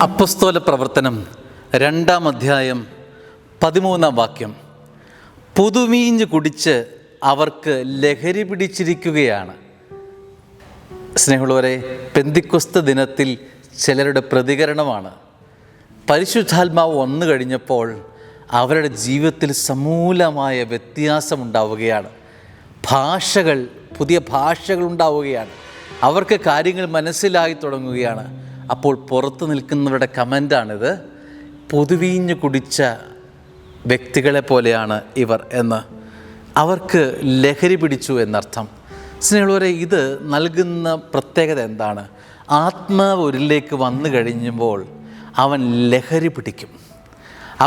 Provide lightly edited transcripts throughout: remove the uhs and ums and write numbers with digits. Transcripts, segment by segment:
അപ്പസ്തോല പ്രവർത്തനം 2-ാം അധ്യായം 13-ാം വാക്യം. പുതുമീഞ്ഞ് കുടിച്ച് അവർക്ക് ലഹരി പിടിച്ചിരിക്കുകയാണ്. സ്നേഹമുള്ളവരെ, പെന്തിക്കൊസ്ത് ദിനത്തിൽ ചിലരുടെ പ്രതികരണമാണ്. പരിശുദ്ധാത്മാവ് വന്നു കഴിഞ്ഞപ്പോൾ അവരുടെ ജീവിതത്തിൽ സമൂലമായ വ്യത്യാസമുണ്ടാവുകയാണ്. പുതിയ ഭാഷകൾ ഉണ്ടാവുകയാണ്. അവർക്ക് കാര്യങ്ങൾ മനസ്സിലായി തുടങ്ങുകയാണ്. അപ്പോൾ പുറത്ത് നിൽക്കുന്നവരുടെ കമൻ്റാണിത്: പുതുവീഞ്ഞ് കുടിച്ച വ്യക്തികളെ പോലെയാണ് ഇവർ എന്ന്. അവർക്ക് ലഹരി പിടിച്ചു എന്നർത്ഥം. സ്നേഹമുള്ളവരെ, ഇത് നൽകുന്ന പ്രത്യേകത എന്താണ്? ആത്മാവ് ഒരിലേക്ക് വന്നു കഴിഞ്ഞപ്പോൾ അവൻ ലഹരി പിടിക്കും.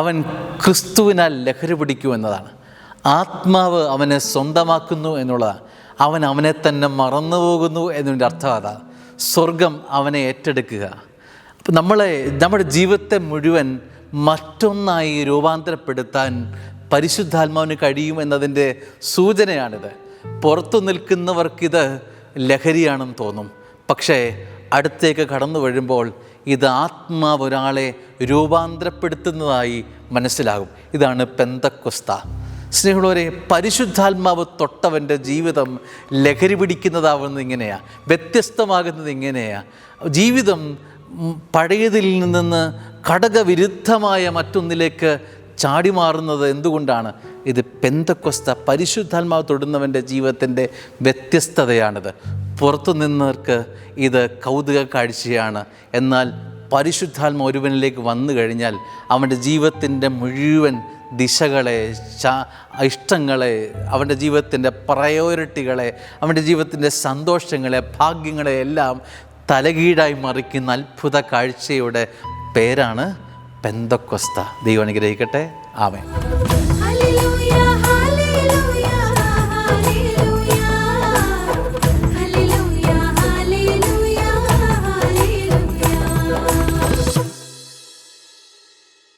അവൻ ക്രിസ്തുവിനാൽ ലഹരി പിടിക്കും എന്നതാണ്. ആത്മാവ് അവനെ സ്വന്തമാക്കുന്നു എന്നുള്ളതാണ്. അവൻ അവനെ തന്നെ മറന്നു പോകുന്നു എന്നതിൻ്റെ അർത്ഥം അതാണ്. സ്വർഗം അവനെ ഏറ്റെടുക്കുക. അപ്പം നമ്മുടെ ജീവിതത്തെ മുഴുവൻ മറ്റൊന്നായി രൂപാന്തരപ്പെടുത്താൻ പരിശുദ്ധാത്മാവിന് കഴിയുമെന്നതിൻ്റെ സൂചനയാണിത്. പുറത്തു നിൽക്കുന്നവർക്കിത് ലഹരിയാണെന്ന് തോന്നും. പക്ഷേ അടുത്തേക്ക് കടന്നു വരുമ്പോൾ ഇത് ആത്മാവ് ഒരാളെ രൂപാന്തരപ്പെടുത്തുന്നതായി മനസ്സിലാകും. ഇതാണ് പെന്തക്കൊസ്ത. സ്നേഹമുള്ളവരെ, പരിശുദ്ധാത്മാവ് തൊട്ടവൻ്റെ ജീവിതം ലഹരി പിടിക്കുന്നതാവുന്നത് ഇങ്ങനെയാണ്, വ്യത്യസ്തമാകുന്നത് ഇങ്ങനെയാണ്. ജീവിതം പഴയതിൽ നിന്ന് ഘടകവിരുദ്ധമായ മറ്റൊന്നിലേക്ക് ചാടിമാറുന്നത് എന്തുകൊണ്ടാണ്? ഇത് പെന്തക്കൊസ്ത, പരിശുദ്ധാത്മാവ് തൊടുന്നവൻ്റെ ജീവിതത്തിൻ്റെ വ്യത്യസ്തതയാണിത്. പുറത്തു നിന്നവർക്ക് ഇത് കൗതുക കാഴ്ചയാണ്. എന്നാൽ പരിശുദ്ധാത്മാവ് ഒരുവനിലേക്ക് വന്നു കഴിഞ്ഞാൽ അവൻ്റെ ജീവിതത്തിൻ്റെ മുഴുവൻ ദിശകളെ, ഇഷ്ടങ്ങളെ, അവൻ്റെ ജീവിതത്തിൻ്റെ പ്രയോറിറ്റികളെ, അവൻ്റെ ജീവിതത്തിൻ്റെ സന്തോഷങ്ങളെ, ഭാഗ്യങ്ങളെ എല്ലാം തലകീഴായി മറിക്കുന്ന അത്ഭുത കാഴ്ചയുടെ പേരാണ് പെന്തക്കൊസ്ത. ദൈവം അനുഗ്രഹിക്കട്ടെ. ആമേൻ.